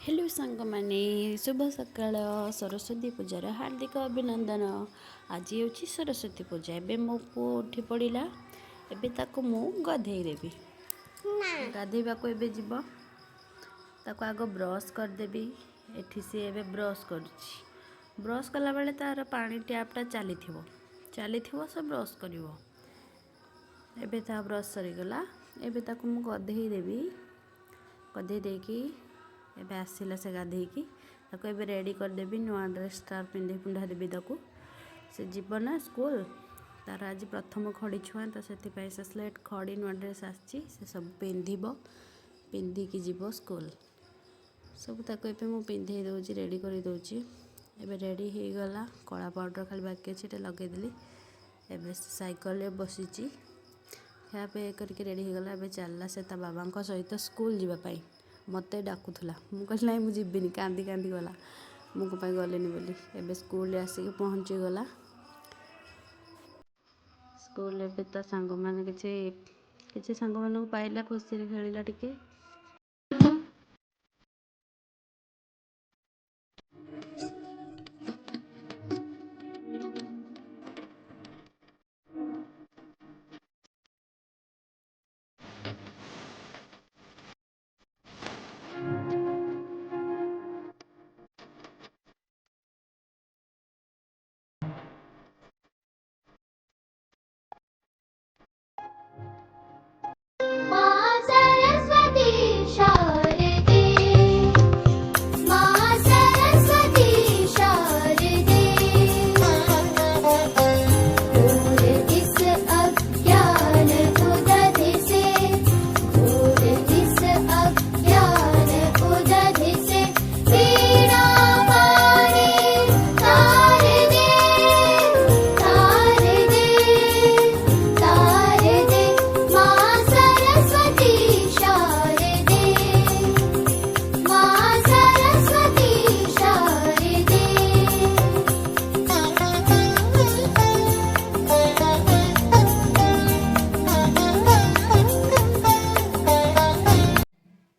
Hello सांग माने शुभ सकाळ सरस्वती पूजार हार्दिक अभिनंदन। आज हूँ सरस्वती पूजा। एबे मो पु उठी पड़ा एबे ताको मु गधे देवी गाधेबा को एबे जीव ताको आग ब्रश करदेवी। एठी सी एबे ब्रश करुच्ची ब्रश कला बेले तार पानी टैपटा चली से ब्रश करिवो। एबे ता ब्रश सरीगला एबे ताको मु गधे देवी। गधे देकी एबे आसिला से गाधेकी ताको एबे रेडी करदेवी। नुआ ड्रेस तार पिंधे पुंधा देवी ताको से जीव ना स्कूल। तार आज प्रथम खड़ी छुआ तो से स्लेट खड़ी नुआ ड्रेस आसी से सब पिंधिकी जीव स्कूल। सब ताको एबे मु पिंधे दउची रेडी कर दउची। एबे रेडी हो गला कला पाउडर खाली बाकी अच्छे लगेदेली। एबे साइकिल रे बसीची खाया पे करके रेडी हो गला। एबे चलला से ता बाबा सहित स्कूल जीवाई मत डाकुला। मुझे ना मुझे कांदी कांदी गला मो गलेनी बोली। एबे स्कूल आसिक पहुँची गला। स्कूल एबे ता सांग माने किछि सांग मानक पाइला खुशी खेलिला टिके।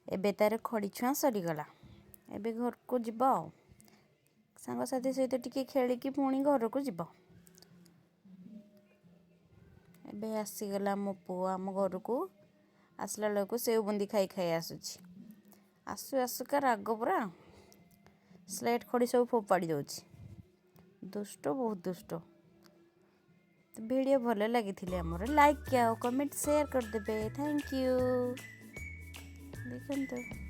एबे तार खड़ी छुआ सरीगला। एबे घर को जीव सांगसाथी सहित टिके खेलिकी पुणी घर को जीव। एबे आसीगला मो पुओ आम घर को आसला बेलू सेव बुंदी खाई खाई आसुची। आसु आसुका राग पूरा स्लेट खड़ी सब फोपाड़ी दउची। दुष्ट बहुत दुष्ट। वीडियो भल लगी आमर लाइक किया कमेंट शेयर करदे। Thank you. देखते